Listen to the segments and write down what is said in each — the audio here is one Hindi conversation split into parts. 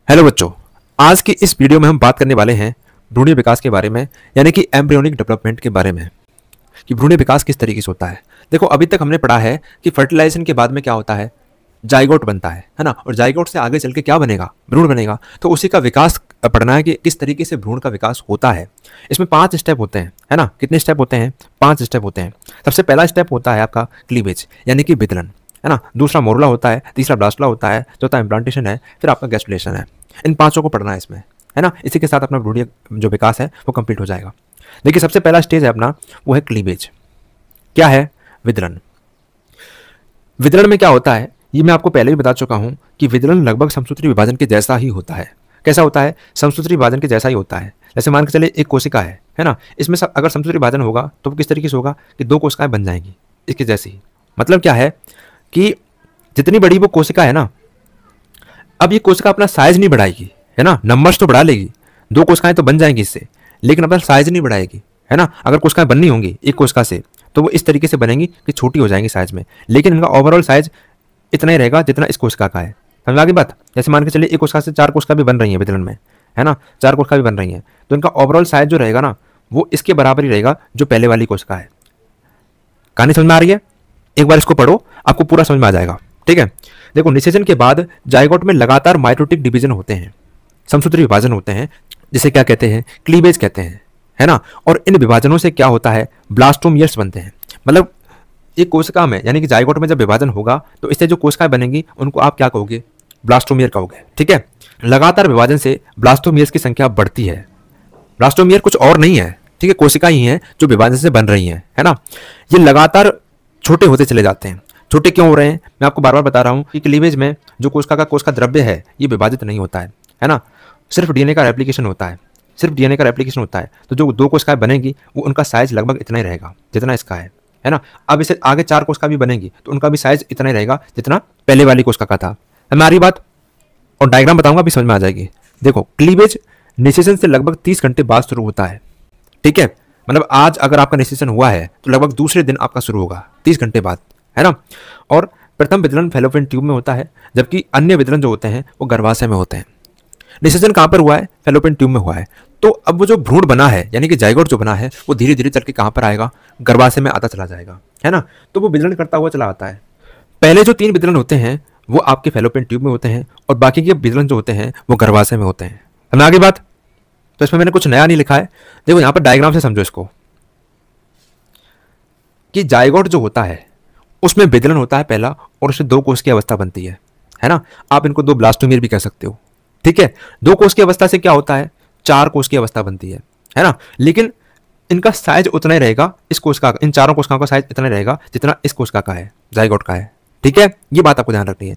हेलो बच्चों, आज की इस वीडियो में हम बात करने वाले हैं भ्रूणीय विकास के बारे में, यानी कि एम्ब्रियोनिक डेवलपमेंट के बारे में कि भ्रूणीय विकास किस तरीके से होता है। देखो, अभी तक हमने पढ़ा है कि फर्टिलाइजेशन के बाद में क्या होता है, जाइगोट बनता है ना। और जाइगोट से आगे चल के क्या बनेगा, भ्रूण बनेगा। तो उसी का विकास पढ़ना है कि किस तरीके से भ्रूण का विकास होता है। इसमें 5 स्टेप होते हैं, है ना। कितने स्टेप होते हैं? 5 स्टेप होते हैं। सबसे पहला स्टेप होता है आपका क्लीवेज, यानी कि विदलन, है ना। दूसरा मोरुला होता है, तीसरा ब्लास्टुला होता है, चौथा इम्प्लांटेशन है, फिर आपका गैस्ट्रुलेशन है। इन 5 को पढ़ना है इसमें, है ना। इसी के साथ अपना भ्रूणीय जो विकास है वो कंप्लीट हो जाएगा। देखिए, सबसे पहला स्टेज है अपना, वो है क्लीवेज। क्या है? विदलन। विदलन में क्या होता है ये मैं आपको पहले भी बता चुका हूं कि विदलन लगभग समसूत्री विभाजन के जैसा ही होता है। कैसा होता है? समसूत्री विभाजन के जैसा ही होता है। जैसे मान के चले एक कोशिका है ना। इसमें अगर समसूत्री विभाजन होगा तो वो किस तरीके से होगा कि 2 कोशिकाएं बन जाएंगी इसके जैसी ही। मतलब क्या है कि जितनी बड़ी वो कोशिका है ना, अब ये कोशिका अपना साइज नहीं बढ़ाएगी, है ना। नंबर्स तो बढ़ा लेगी, 2 कोशिकाएं तो बन जाएंगी इससे, लेकिन अपना साइज नहीं बढ़ाएगी, है ना। अगर कोशिकाएं बननी होंगी एक कोशिका से तो वो इस तरीके से बनेंगी कि छोटी हो जाएंगी साइज में, लेकिन इनका ओवरऑल साइज इतना ही रहेगा जितना इस कोशिका का है। समझ आ गई बात? जैसे मान के चलिए एक कोशिका से 4 कोशिका भी बन रही है विदलन में, है ना। 4 कोशिका भी बन रही हैं, तो इनका ओवरऑल साइज जो रहेगा ना वो इसके बराबर ही रहेगा जो पहले वाली कोशिका है। कहानी समझ में आ रही है? एक बार इसको पढ़ो, आपको पूरा समझ में आ जाएगा, ठीक है। देखो, निषेचन के बाद जाइगोट में लगातार माइटोटिक डिवीजन होते हैं, समसूत्री विभाजन होते हैं, जिसे क्या कहते हैं? क्लीवेज कहते हैं, है ना। और इन विभाजनों से क्या होता है? ब्लास्टोमियर्स बनते हैं। मतलब एक कोशिका में, यानी कि जाइगोट में जब विभाजन होगा तो इससे जो कोशिकाएं बनेंगी उनको आप क्या कहोगे? ब्लास्टोमियर कहोगे, ठीक है। लगातार विभाजन से ब्लास्टोमियर्स की संख्या बढ़ती है। ब्लास्टोमियर कुछ और नहीं है, ठीक है, कोशिका ही है जो विभाजन से बन रही हैं, है ना। ये लगातार छोटे होते चले जाते हैं। छोटे क्यों हो रहे हैं? मैं आपको बार बार बता रहा हूं कि क्लीवेज में जो कोशिका द्रव्य है ये विभाजित नहीं होता है ना। सिर्फ डीएनए का रेप्लिकेशन होता है, सिर्फ डीएनए का रेप्लिकेशन होता है। तो जो 2 कोशिकाएं बनेंगी वो उनका साइज लगभग इतना ही रहेगा जितना इसका है ना। अब इसे आगे 4 कोशिका भी बनेंगी तो उनका भी साइज इतना ही रहेगा जितना पहले वाली कोशिका का था। हमारी बात, और डायग्राम बताऊंगा अभी समझ में आ जाएगी। देखो, क्लीवेज निषेचन से लगभग 30 घंटे बाद शुरू होता है, ठीक है। मतलब आज अगर आपका निषेचन हुआ है तो लगभग दूसरे दिन आपका शुरू होगा 30 घंटे बाद, है ना। और प्रथम विदलन फैलोपियन ट्यूब में होता है, जबकि अन्य विदलन जो होते हैं वो गर्भाशय में होते हैं। निषेचन कहां पर हुआ है? फैलोपियन ट्यूब में हुआ है। तो अब वो जो भ्रूण बना है, यानी कि जाइगोट जो बना है, वो धीरे धीरे चल के कहां पर आएगा? गर्भाशय में आता चला जाएगा, है ना। तो वो विदलन करता हुआ चला आता है। पहले जो 3 विदलन होते हैं वो आपके फैलोपियन ट्यूब में होते हैं, और बाकी के विदलन जो होते हैं वो गर्भाशय में होते हैं। समझ आगे बात? तो इसमें मैंने कुछ नया नहीं लिखा है। देखो, यहां पर डायग्राम से समझो इसको कि जाइगोट जो होता है उसमें विदलन होता है पहला, और उससे 2 कोश की अवस्था बनती है ना। आप इनको 2 ब्लास्टोमियर भी कह सकते हो, ठीक है। 2 कोश की अवस्था से क्या होता है? 4 कोश की अवस्था बनती है ना। लेकिन इनका साइज उतना ही रहेगा, इस कोशिका का, इन चारों कोशिकाओं का साइज इतना ही रहेगा जितना इस कोशिका का है, जाइगोट का है, ठीक है। ये बात आपको ध्यान रखनी है।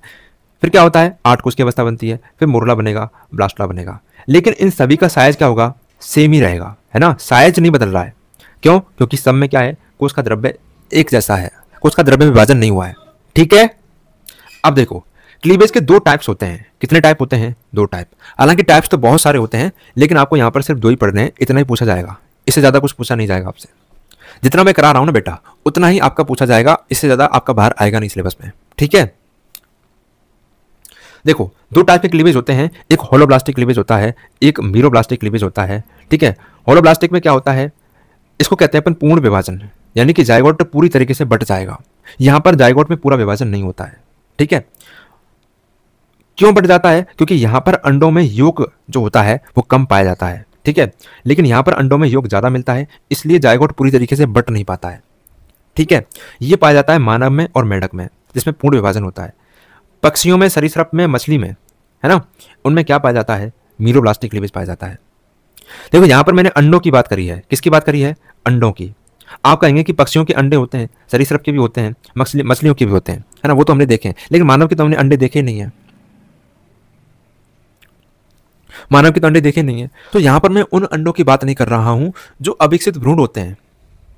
फिर क्या होता है? 8 कोश की अवस्था बनती है, फिर मोरुला बनेगा, ब्लास्टुला बनेगा। लेकिन इन सभी का साइज क्या होगा? सेम ही रहेगा, है ना। साइज नहीं बदल रहा है। क्यों? क्योंकि सब में क्या है? कोश का द्रव्य एक जैसा है, कोश का द्रव्य विभाजन नहीं हुआ है, ठीक है। अब देखो, क्लीवेज के 2 टाइप्स होते हैं। कितने टाइप होते हैं? 2 टाइप। हालांकि टाइप्स तो बहुत सारे होते हैं, लेकिन आपको यहां पर सिर्फ 2 ही पढ़ने हैं, इतना ही पूछा जाएगा। इससे ज्यादा कुछ पूछा नहीं जाएगा आपसे। जितना मैं करा रहा हूं ना बेटा, उतना ही आपका पूछा जाएगा, इससे ज्यादा आपका बाहर आएगा नहीं सिलेबस में, ठीक है। देखो, 2 टाइप के क्लीवेज होते हैं। एक होलोब्लास्टिक क्लीवेज होता है, एक मीरोब्लास्टिक क्लीवेज होता है, ठीक है। होलोब्लास्टिक में क्या होता है? इसको कहते हैं अपन पूर्ण विभाजन, यानी कि जाइगोट पूरी तरीके से बट जाएगा। यहां पर जाइगोट में पूरा विभाजन नहीं होता है, ठीक है। क्यों बट जाता है? क्योंकि यहां पर अंडों में योग जो होता है वो कम पाया जाता है, ठीक है। लेकिन यहां पर अंडों में योग ज्यादा मिलता है, इसलिए जाइगोट पूरी तरीके से बट नहीं पाता है, ठीक है। ये पाया जाता है मानव में और मेढक में, जिसमें पूर्ण विभाजन होता है। पक्षियों में, सरीसृप में, मछली में, है ना, उनमें क्या पाया जाता है? मीरोब्लास्टिक क्लीवेज पाया जाता है। देखो, यहां पर मैंने अंडों की बात करी है। किसकी बात करी है? अंडों की। आप कहेंगे कि पक्षियों के अंडे होते हैं, सरीसृप के भी होते हैं, मछलियों के भी होते हैं, है ना, वो तो हमने देखे हैं। लेकिन मानव के तो हमने अंडे देखे नहीं है, मानव के तो अंडे देखे नहीं है। तो यहां पर मैं उन अंडों की बात नहीं कर रहा हूं जो अविकसित भ्रूण होते हैं,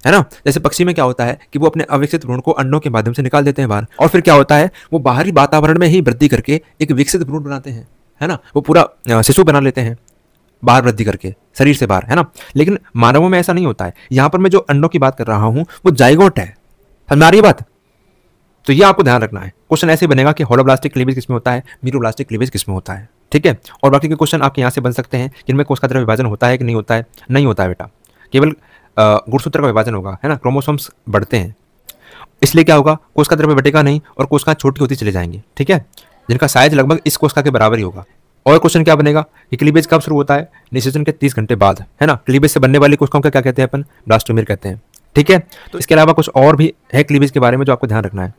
है ना। जैसे पक्षी में क्या होता है कि वो अपने अविकसित भ्रूण को अंडों के माध्यम से निकाल देते हैं बाहर, और फिर क्या होता है, वो बाहरी वातावरण में ही वृद्धि करके एक विकसित भ्रूण बनाते हैं, है ना। वो पूरा शिशु बना लेते हैं बाहर वृद्धि करके, शरीर से बाहर, है ना। लेकिन मानवों में ऐसा नहीं होता है। यहां पर मैं जो अंडों की बात कर रहा हूं वो जाइगोट है। समझ आ रही बात? तो ये आपको ध्यान रखना है। क्वेश्चन ऐसे बनेगा कि होलोब्लास्टिक क्लीवेज किसमें होता है, मीरोब्लास्टिक क्लीवेज किसमें होता है, ठीक है। और बाकी के क्वेश्चन आपके यहाँ से बन सकते हैं कि इनमें कोशिका द्रव्य विभाजन होता है कि नहीं होता है। नहीं होता है बेटा, केवल गुणसूत्र का विभाजन होगा, है ना। क्रोमोसोम्स बढ़ते हैं, इसलिए क्या होगा, कोशिका द्रव्य बढ़ेगा नहीं और कोशिका छोटी होती चली जाएंगी, ठीक है, जिनका साइज लगभग इस कोशिका के बराबर ही होगा। और क्वेश्चन क्या बनेगा कि क्लीवेज कब शुरू होता है, निषेचन के 30 घंटे बाद, है ना। क्लीवेज से बनने वाली कोशिकाओं को क्या कहते हैं अपन, ब्लास्टोमेर कहते हैं, ठीक है। तो इसके अलावा कुछ और भी है क्लीवेज के बारे में जो आपको ध्यान रखना है।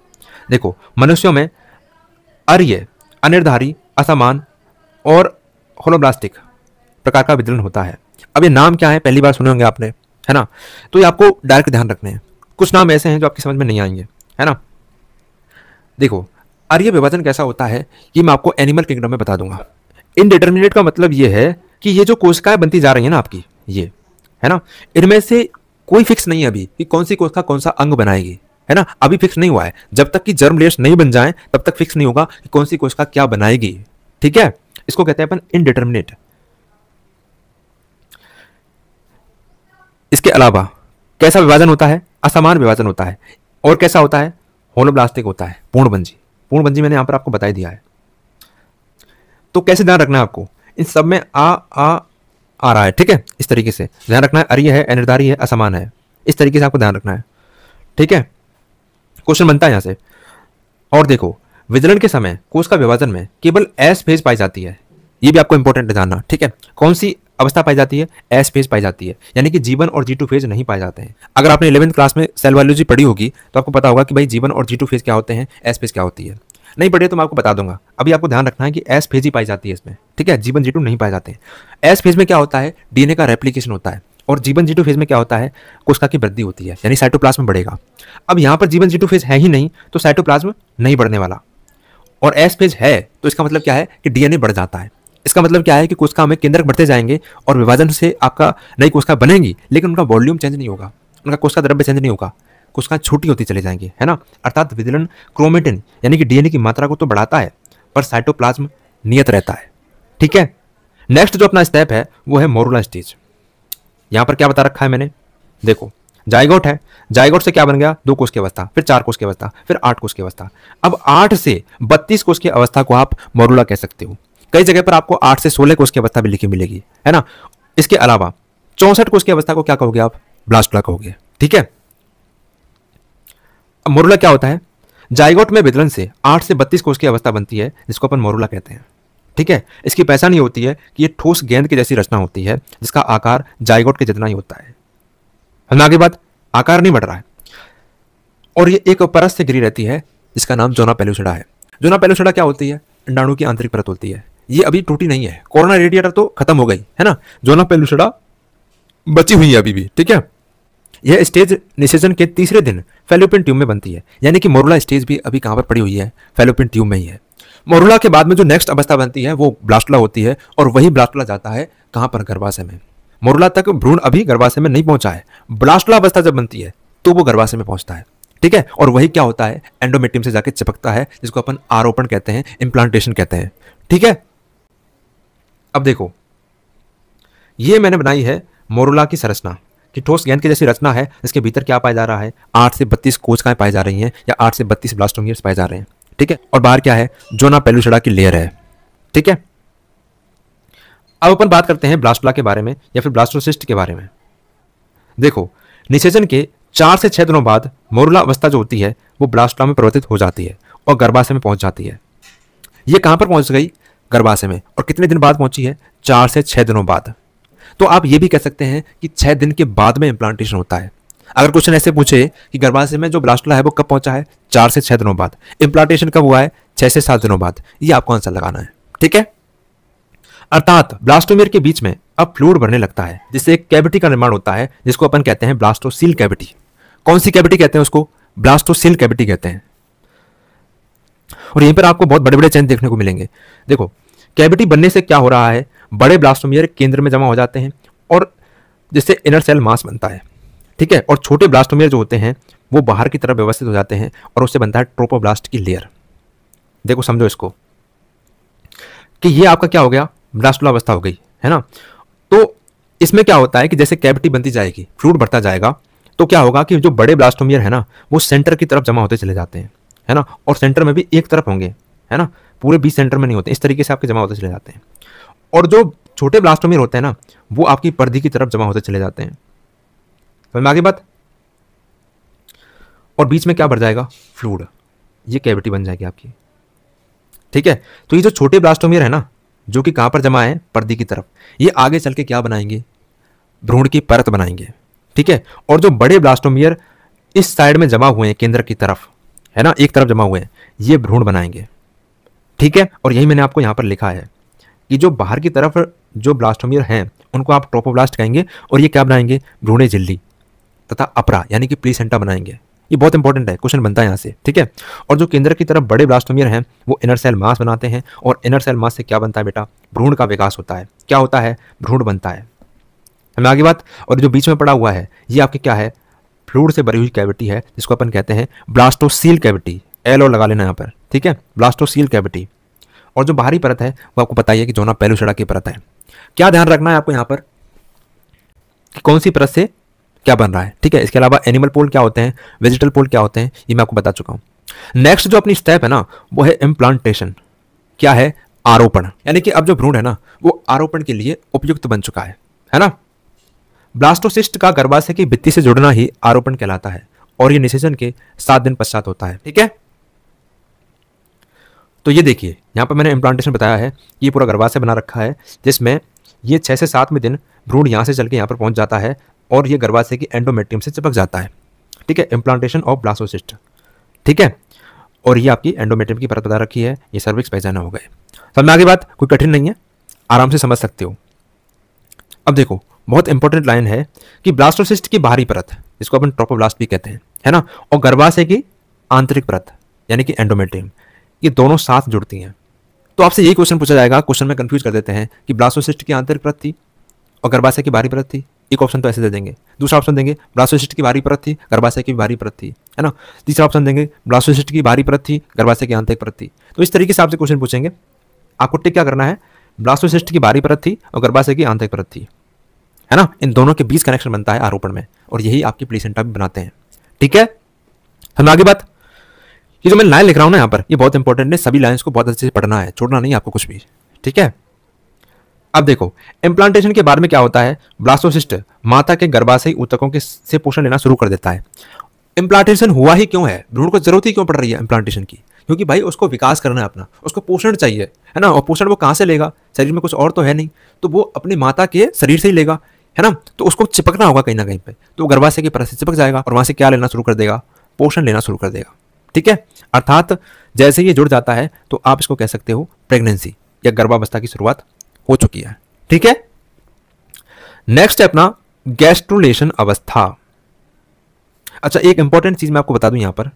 देखो, मनुष्यों में अर्य, अनिर्धारी, असमान और होलोब्लास्टिक प्रकार का वितरण होता है। अब ये नाम क्या है, पहली बार सुने होंगे आपने, है ना। तो ये आपको डायरेक्ट ध्यान रखने हैं। कुछ नाम ऐसे हैं जो आपकी समझ में नहीं आएंगे, है ना। देखो, अर्य विभाजन कैसा होता है ये मैं आपको एनिमल किंगडम में बता दूंगा। इनडिटर्मिनेट का मतलब ये है कि ये जो कोशिकाएं बनती जा रही है ना आपकी, ये, है ना, इनमें से कोई फिक्स नहीं है अभी कि कौन सी कोशिका कौन सा अंग बनाएगी, है ना। अभी फिक्स नहीं हुआ है। जब तक कि जर्म लेयर्स नहीं बन जाएं तब तक फिक्स नहीं होगा कि कौन सी कोशिका क्या बनाएगी, ठीक है। इसको कहते हैं अपन इनडिटर्मिनेट। इसके अलावा कैसा विभाजन होता है, असमान विभाजन होता है। और कैसा होता है, होलोब्लास्टिक होता है, पूर्णबंजी। पूर्णबंजी मैंने यहां पर आपको बता ही दिया है। तो कैसे ध्यान रखना है आपको, इन सब में आ रहा है, ठीक है। इस तरीके से ध्यान रखना है, अर्य है, अनिर्धारी है, असमान है, इस तरीके से आपको ध्यान रखना है, ठीक है। क्वेश्चन बनता है यहां से। और देखो, विदलन के समय कोशिका विभाजन में केवल एस फेज पाई जाती है, ये भी आपको इंपॉर्टेंट जानना, ठीक है। कौन सी अवस्था पाई जाती है, एस फेज पाई जाती है, यानी कि G1 और G2 फेज नहीं पाए जाते हैं। अगर आपने 11th क्लास में सेल बायोलॉजी पढ़ी होगी तो आपको पता होगा कि भाई G1 और G2 फेज क्या होते हैं, एस फेज क्या होती है। नहीं पढ़े तो मैं आपको बता दूंगा। अभी आपको ध्यान रखना है कि एस फेज ही पाई जाती है इसमें, ठीक है। G1 G2 नहीं पाए जाते हैं। एस फेज में क्या होता है, डीएनए का रेप्लिकेशन होता है। और G1 G2 फेज में क्या होता है, कोशिका की वृद्धि होती है, यानी साइटोप्लाज्म बढ़ेगा। अब यहाँ पर G1 G2 फेज है ही नहीं तो साइटोप्लाज्म नहीं बढ़ने वाला। और एस फेज है तो इसका मतलब क्या है कि डीएनए बढ़ जाता है। इसका मतलब क्या है कि कोशिका में केंद्रक बढ़ते जाएंगे और विभाजन से आपका नई कोशिका बनेंगी, लेकिन उनका वॉल्यूम चेंज नहीं होगा, उनका कोशिका द्रव्य चेंज नहीं होगा, कोशिका छोटी होती चली जाएंगी, है ना। अर्थात विदलन क्रोमेटिन यानी कि डीएनए की मात्रा को तो बढ़ाता है पर साइटोप्लाज्म नियत रहता है, ठीक है। नेक्स्ट जो अपना स्टेप है वो है मोरुला स्टेज। यहां पर क्या बता रखा है मैंने, देखो, जाइगोट है, जाइगोट से क्या बन गया, 2 कोश की अवस्था, फिर 4 कोश की अवस्था, फिर 8 कोश की अवस्था। अब 8 से 32 कोश की अवस्था को आप मोरुला कह सकते हो। कई जगह पर आपको 8 से 16 कोश की अवस्था भी लिखी मिलेगी, है ना। इसके अलावा 64 कोश की अवस्था को क्या कहोगे आप, ब्लास्टुला कहोगे, ठीक है। अब मोरुला क्या होता है, जाइगोट में विदलन से 8 से 32 कोश की अवस्था बनती है जिसको अपन मोरुला कहते हैं, ठीक है। इसकी पहचान ये होती है कि ये ठोस गेंद की जैसी रचना होती है जिसका आकार जाइगोट के जितना ही होता है। हम आगे बात, आकार नहीं बढ़ रहा है। और ये एक परत से घिरी रहती है जिसका नाम जोना पेलुसिडा है। जोना पेलुसिडा क्या होती है, अंडाणु की आंतरिक परत होती है। ये अभी टूटी नहीं है, कोरोना रेडिएटर तो खत्म हो गई, है ना। जोना पेलुसिडा बची हुई है अभी भी, ठीक है। यह स्टेज निषेचन के तीसरे दिन फैलोपियन ट्यूब में बनती है, यानी कि मोरुला स्टेज भी अभी कहां पर पड़ी हुई है, फैलोपियन ट्यूब में ही है। मोरुला के बाद में जो नेक्स्ट अवस्था बनती है वो ब्लास्टुला होती है और वही ब्लास्टुला जाता है कहां पर, गर्भाशय में। मोरुला तक भ्रूण अभी गर्भाशय में नहीं पहुंचा है, ब्लास्टुला अवस्था जब बनती है तो वो गर्भाशय में पहुंचता है, ठीक है। और वही क्या होता है, एंडोमेट्रियम से जाके चिपकता है जिसको अपन आरोपण कहते हैं, इम्प्लांटेशन कहते हैं, ठीक है। अब देखो, ये मैंने बनाई है मोरुला की संरचना कि ठोस गेंद की जैसी रचना है जिसके भीतर क्या पाया जा रहा है, 8 से 32 कोशिकाएं पाई जा रही हैं या 8 से 32 ब्लास्टोमियर्स पाए जा रहे हैं, ठीक है। और बाहर क्या है, जोना पेलुसिडा की लेयर है, ठीक है। अब अपन बात करते हैं ब्लास्टुला के बारे में या फिर ब्लास्टोसिस्ट के बारे में। देखो, निषेचन के 4 से 6 दिनों बाद मोरुला अवस्था जो होती है वो ब्लास्टुला में परिवर्तित हो जाती है और गर्भाशय में पहुंच जाती है। ये कहां पर पहुंच गई, गर्भाशय में। और कितने दिन बाद पहुंची है, 4 से 6 दिनों बाद। तो आप ये भी कह सकते हैं कि 6 दिन के बाद में इंप्लांटेशन होता है। अगर क्वेश्चन ऐसे पूछे कि गर्भाशय में जो ब्लास्टुला है वो कब पहुंचा है, 4 से 6 दिनों बाद। इंप्लांटेशन कब हुआ है, 6 से 7 दिनों बाद। ये आपको आंसर लगाना है, ठीक है। अर्थात ब्लास्टोमियर के बीच में अब फ्लूइड भरने लगता है जिससे एक कैविटी का निर्माण होता है जिसको अपन कहते हैं ब्लास्टोसील कैविटी। कौन सी कैविटी कहते हैं उसको, ब्लास्टोसील कैविटी कहते हैं। और यहीं पर आपको बहुत बड़े बड़े चेंज देखने को मिलेंगे। देखो, कैविटी बनने से क्या हो रहा है, बड़े ब्लास्टोमियर केंद्र में जमा हो जाते हैं और जिससे इनर सेल मास बनता है, ठीक है। और छोटे ब्लास्टोमियर जो होते हैं वो बाहर की तरफ व्यवस्थित हो जाते हैं और उससे बनता है ट्रोपोब्लास्ट की लेयर। देखो, समझो इसको कि ये आपका क्या हो गया, ब्लास्टुला अवस्था हो गई, है ना। तो इसमें क्या होता है कि जैसे कैविटी बनती जाएगी, फ्लूइड बढ़ता जाएगा, तो क्या होगा कि जो बड़े ब्लास्टोमियर है ना वो सेंटर की तरफ जमा होते चले जाते हैं, है ना। और सेंटर में भी एक तरफ होंगे, है ना, पूरे बीच सेंटर में नहीं होते, इस तरीके से आपके जमा होते चले जाते हैं। और जो छोटे ब्लास्टोमियर होते हैं ना, वो आपकी पर्दी की तरफ जमा होते चले जाते हैं। समझ में आगे बात। और बीच में क्या बढ़ जाएगा, फ्लूइड, ये कैविटी बन जाएगी आपकी। ठीक है, तो ये जो छोटे ब्लास्टोमियर है ना, जो कि कहां पर जमा है, पर्दी की तरफ, ये आगे चल के क्या बनाएंगे, भ्रूण की परत बनाएंगे। ठीक है, और जो बड़े ब्लास्टोमियर इस साइड में जमा हुए हैं, केंद्र की तरफ है ना, एक तरफ जमा हुए हैं, ये भ्रूण बनाएंगे। ठीक है, और यही मैंने आपको यहां पर लिखा है कि जो बाहर की तरफ जो ब्लास्टोमियर हैं उनको आप ट्रोपोब्लास्ट कहेंगे, और ये क्या बनाएंगे, भ्रूणे झिल्ली तथा अपरा यानी कि प्लीसेंटा बनाएंगे। ये बहुत इंपॉर्टेंट है, क्वेश्चन बनता है यहाँ से। ठीक है, और जो केंद्र की तरफ बड़े ब्लास्टोमियर हैं वो इनर सेल मास बनाते हैं, और इनर सेल मास से क्या बनता है बेटा, भ्रूण का विकास होता है। क्या होता है, भ्रूण बनता है। हमें आगे बात। और जो बीच में पड़ा हुआ है ये आपके क्या है, फ्लूइड से भरी हुई कैविटी है, जिसको अपन कहते हैं ब्लास्टोसील कैविटी, एल और लगा लेना यहाँ पर। ठीक है, ब्लास्टोसील कैविटी। और जो बाहरी परत है वो आपको पता ही है कि जोना पेलुसिडा की परत है। क्या ध्यान रखना है आपको यहाँ पर कि कौन सी परत से क्या बन रहा है। ठीक है, इसके अलावा एनिमल पोल क्या होते हैं, वेजिटल पोल क्या होते हैं, ये मैं आपको बता चुका हूं। नेक्स्ट जो अपनी स्टेप है ना, वो है इम्प्लांटेशन। क्या है, आरोपण। यानी कि अब जो भ्रूण है ना, वो आरोपण के लिए उपयुक्त बन चुका है ना। ब्लास्टोसिस्ट का गर्भाशय की भित्ति से जुड़ना ही आरोपण कहलाता है, और ये निषेचन के 7 दिन पश्चात होता है। ठीक है, तो ये देखिए यहां पर मैंने इम्प्लांटेशन बताया है, ये पूरा गर्भाशय बना रखा है, जिसमें ये 6 से 7वें दिन भ्रूण यहां से चल के यहां पर पहुंच जाता है, और ये गर्भाशय की एंडोमेट्रियम से चिपक जाता है। ठीक है, इम्प्लांटेशन ऑफ ब्लास्टोसिस्ट। ठीक है, और ये आपकी एंडोमेट्रियम की परत बता रखी है, ये सर्विक्स पैजाना हो गए। समझ में आगे बात, कोई कठिन नहीं है, आराम से समझ सकते हो। अब देखो बहुत इंपॉर्टेंट लाइन है कि ब्लास्टोसिस्ट की बाहरी परत, जिसको अपन ट्रोपोब्लास्ट भी कहते हैं, है ना, और गर्भाशय की आंतरिक परत यानी कि एंडोमेट्रियम, ये दोनों साथ जुड़ती हैं। तो आपसे यही क्वेश्चन पूछा जाएगा, क्वेश्चन में कंफ्यूज कर देते हैं कि ब्लास्टोसिस्ट की आंतरिक परत थी और गर्भाशय की बाहरी परत थी। एक ऑप्शन तो ऐसे दे देंगे, दूसरा ऑप्शन देंगे ब्लास्टोसिस्ट की बाहरी परत थी, गर्भाशय की बाहरी परत थी, है ना। तीसरा ऑप्शन देंगे ब्लास्टोसिस्ट की बाहरी परत थी, गर्भाशय की आंतरिक परत थी। तो इस तरीके से आपसे क्वेश्चन पूछेंगे, आपको टिक क्या करना है, ब्लास्टोसिस्ट की बाहरी परत थी और गर्भाशय की आंतरिक परत थी, है ना। इन दोनों के बीच कनेक्शन बनता है आरोपण में, और यही आपकी प्लीसेंटा भी बनाते हैं। ठीक है, हम आगे बात। ये जो मैं लाइन लिख रहा हूं ना यहाँ पर, ये बहुत इंपॉर्टेंट है, सभी लाइंस को बहुत अच्छे से पढ़ना है, छोड़ना नहीं आपको कुछ भी। ठीक है, अब देखो इम्प्लांटेशन के बाद में क्या होता है, ब्लास्टोसिस्ट माता के गर्भाशयी ऊतकों के से पोषण लेना शुरू कर देता है। इम्प्लांटेशन हुआ ही क्यों है, भ्रूण को जरूरत ही क्यों पड़ रही है इम्प्लांटेशन की, क्योंकि भाई उसको विकास करना है अपना, उसको पोषण चाहिए, है ना। और पोषण वो कहाँ से लेगा, शरीर में कुछ और तो है नहीं, तो वो अपनी माता के शरीर से ही लेगा, है ना। तो उसको चिपकना होगा कहीं ना कहीं पे, तो गर्भाशय की परत से चिपक जाएगा और वहां से क्या लेना शुरू कर देगा, पोषण लेना शुरू कर देगा। ठीक है, अर्थात जैसे ये जुड़ जाता है तो आप इसको कह सकते हो प्रेगनेंसी या गर्भावस्था की शुरुआत हो चुकी है। ठीक है, नेक्स्ट है अपना गैस्ट्रुलेशन अवस्था। अच्छा, एक इंपॉर्टेंट चीज मैं आपको बता दूं, यहां पर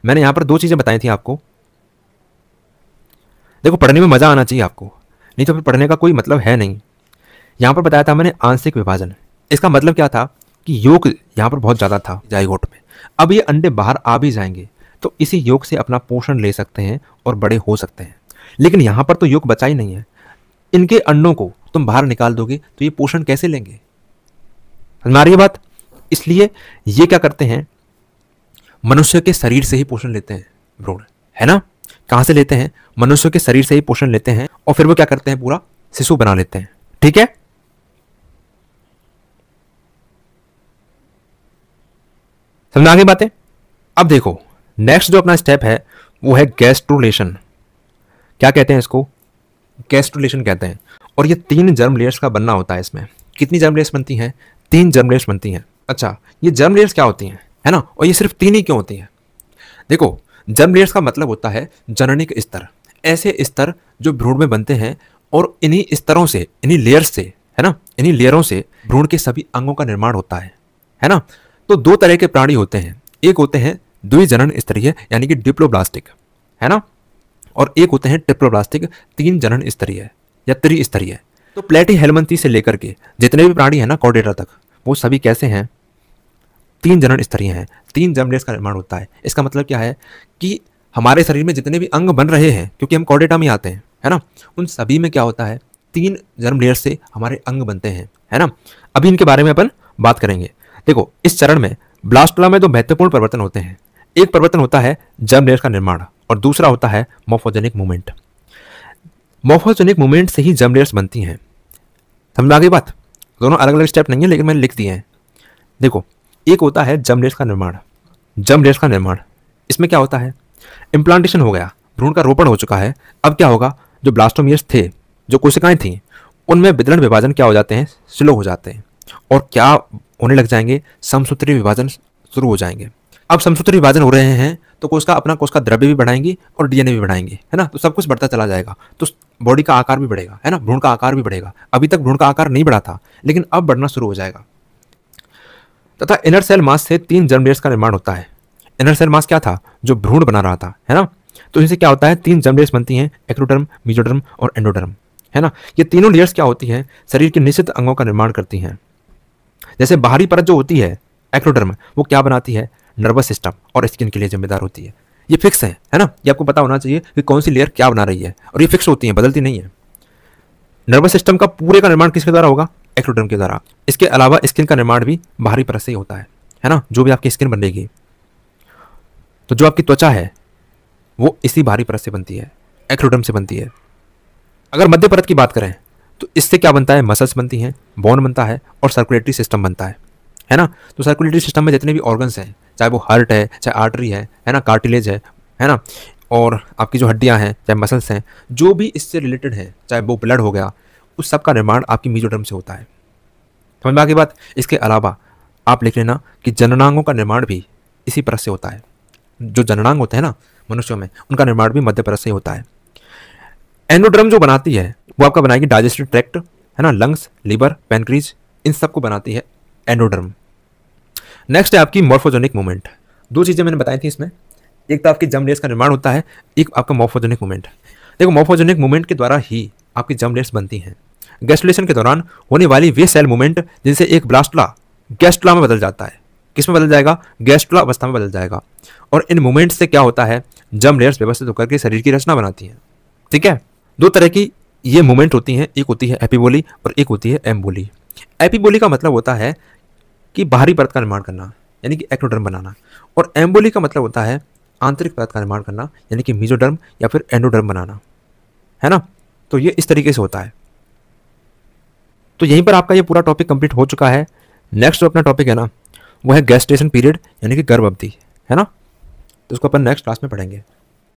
मैंने यहां पर 2 चीजें बताई थी आपको। देखो पढ़ने में मजा आना चाहिए आपको, नहीं तो फिर पढ़ने का कोई मतलब है नहीं। यहां पर बताया था मैंने आंशिक विभाजन, इसका मतलब क्या था कि योग यहां पर बहुत ज्यादा था जाइगोट में, अब ये अंडे बाहर आ भी जाएंगे तो इसी योग से अपना पोषण ले सकते हैं और बड़े हो सकते हैं। लेकिन यहां पर तो योग बचा ही नहीं है, इनके अंडों को तुम बाहर निकाल दोगे तो ये पोषण कैसे लेंगे, समझ आ रही है बात। इसलिए ये क्या करते हैं, मनुष्य के शरीर से ही पोषण लेते हैं भ्रूण, है ना। कहां से लेते हैं, मनुष्य के शरीर से ही पोषण लेते हैं, और फिर वो क्या करते हैं, पूरा शिशु बना लेते हैं। ठीक है, समझ आगे बातें। अब देखो नेक्स्ट जो अपना स्टेप है वो है गैस्ट्रुलेशन। क्या कहते हैं इसको, गैस्ट्रुलेशन कहते हैं। और ये 3 जर्म लेयर्स का बनना होता है। इसमें कितनी जर्म लेयर्स बनती हैं, 3 जर्म लेयर्स बनती हैं। अच्छा, ये जर्म लेयर्स क्या होती हैं, है ना, और ये सिर्फ 3 ही क्यों होती हैं। देखो जर्म लेयर्स का मतलब होता है जननिक स्तर, ऐसे स्तर जो भ्रूण में बनते हैं, और इन्हीं स्तरों से, इन्हीं लेयर्स से, है ना, इन्हीं लेयरों से भ्रूण के सभी अंगों का निर्माण होता है ना। तो 2 तरह के प्राणी होते हैं, एक होते हैं द्विजनन स्तरीय यानी कि डिप्लोब्लास्टिक, है ना, और एक होते हैं ट्रिप्लोब्लास्टिक 3 जनन स्तरीय या त्रिस्तरीय। तो प्लेटीहेल्मिन्थी से लेकर के जितने भी प्राणी हैं ना कॉर्डेटा तक, वो सभी कैसे हैं, 3 जनन स्तरीय हैं, 3 जर्म लेयर्स का निर्माण होता है। इसका मतलब क्या है कि हमारे शरीर में जितने भी अंग बन रहे हैं, क्योंकि हम कॉर्डेटा में आते हैं, है ना, उन सभी में क्या होता है, 3 जर्म लेयर्स से हमारे अंग बनते हैं, है ना। अभी इनके बारे में अपन बात करेंगे। देखो इस चरण में ब्लास्टोला में 2 महत्वपूर्ण परिवर्तन होते हैं। एक परिवर्तन होता है जर्म लेयर्स का निर्माण, और दूसरा होता है मॉर्फोजेनिक मूवमेंट। मॉर्फोजेनिक मूवमेंट से ही जर्म लेयर्स बनती हैं। समझ में आ गई बात? दोनों अलग अलग स्टेप नहीं है, लेकिन मैंने लिख दिए हैं। देखो, एक होता है जर्म लेयर्स का निर्माण। जर्म लेयर्स का निर्माण, इसमें क्या होता है, इम्प्लांटेशन हो गया, भ्रूण का रोपण हो चुका है। अब क्या होगा, जो ब्लास्टोमियर्स थे, जो कोशिकाएं थीं, उनमें वितरण विभाजन क्या हो जाते हैं, स्लो हो जाते हैं, और क्या होने लग जाएंगे, समसूत्री विभाजन शुरू हो जाएंगे। अब समसूत्री विभाजन हो रहे हैं तो कोश का द्रव्य भी बढ़ाएंगी और डीएनए भी बढ़ाएंगे, है ना। तो सब कुछ बढ़ता चला जाएगा, तो बॉडी का आकार भी बढ़ेगा, है ना, भ्रूण का आकार भी बढ़ेगा। अभी तक भ्रूण का आकार नहीं बढ़ा था, लेकिन अब बढ़ना शुरू हो जाएगा। तथा इनर सेल मास से 3 जर्म लेयर्स का निर्माण होता है। इनर सेल मास क्या था, जो भ्रूण बना रहा था, है ना। तो इनसे क्या होता है, 3 जर्म लेयर्स बनती हैं, एक्टोडर्म, मेसोडर्म और एंडोडर्म, है ना। ये तीनों लेयर्स क्या होती हैं, शरीर के निश्चित अंगों का निर्माण करती हैं। जैसे बाहरी परत जो होती है एक्टोडर्म, वो क्या बनाती है, नर्वस सिस्टम और स्किन के लिए जिम्मेदार होती है। ये फिक्स है ना। ये आपको पता होना चाहिए कि कौन सी लेयर क्या बना रही है, और ये फिक्स होती है, बदलती नहीं है। नर्वस सिस्टम का पूरे का निर्माण किसके द्वारा होगा, एक्टोडर्म के द्वारा। इसके अलावा स्किन का निर्माण भी बाहरी परत से ही होता है ना। जो भी आपकी स्किन बनेगी, तो जो आपकी त्वचा है वो इसी बाहरी परत से बनती है, एक्टोडर्म से बनती है। अगर मध्य परत की बात करें तो इससे क्या बनता है, मसल्स बनती हैं, बोन बनता है और सर्कुलेटरी सिस्टम बनता है ना। तो सर्कुलेटरी सिस्टम में जितने भी ऑर्गन्स हैं, चाहे वो हार्ट है, चाहे आर्टरी है ना, कार्टिलेज है ना, और आपकी जो हड्डियां हैं, चाहे मसल्स हैं, जो भी इससे रिलेटेड है, चाहे वो ब्लड हो गया, उस सब का निर्माण आपकी मेसोडर्म से होता है। समझ में आ गई बात? इसके अलावा आप लिख लेना कि जननांगों का निर्माण भी इसी परत से होता है। जो जननांग होते हैं ना मनुष्यों में, उनका निर्माण भी मध्य परत से होता है। एंडोडर्म जो बनाती है वो आपका बनाएगी डाइजेस्टिव ट्रैक्ट, है ना, लंग्स, लीवर, पैनक्रीज, इन सब को बनाती है एंडोडर्म। नेक्स्ट है आपकी मॉर्फोजेनिक मूवमेंट। 2 चीजें मैंने बताई थी इसमें, एक तो आपकी जर्म लेयर्स का निर्माण होता है, एक आपका मॉर्फोजेनिक मूवमेंट। देखो, मॉर्फोजेनिक मूवमेंट के द्वारा ही आपकी जर्म लेयर्स बनती हैं। गैस्ट्रुलेशन के दौरान होने वाली वे सेल मूवमेंट जिनसे एक ब्लास्टुला गैस्ट्रुला में बदल जाता है। किस में बदल जाएगा, गैस्ट्रुला अवस्था में बदल जाएगा। और इन मूवमेंट से क्या होता है, जर्म लेयर्स व्यवस्थित होकर के शरीर की रचना बनाती हैं। ठीक है, 2 तरह की ये मूवमेंट होती हैं, एक होती है एपिबोली और एक होती है एम्बोली। एपिबोली का मतलब होता है कि बाहरी परत का निर्माण करना, यानी कि एक्टोडर्म बनाना, और एम्बोली का मतलब होता है आंतरिक परत का निर्माण करना, यानी कि मेसोडर्म या फिर एंडोडर्म बनाना, है ना। तो ये इस तरीके से होता है। तो यहीं पर आपका ये पूरा टॉपिक कंप्लीट हो चुका है। नेक्स्ट जो अपना टॉपिक है ना, वो है गैस्टेशन पीरियड, यानी कि गर्भ अवधि, है ना। तो उसको अपन नेक्स्ट क्लास में पढ़ेंगे।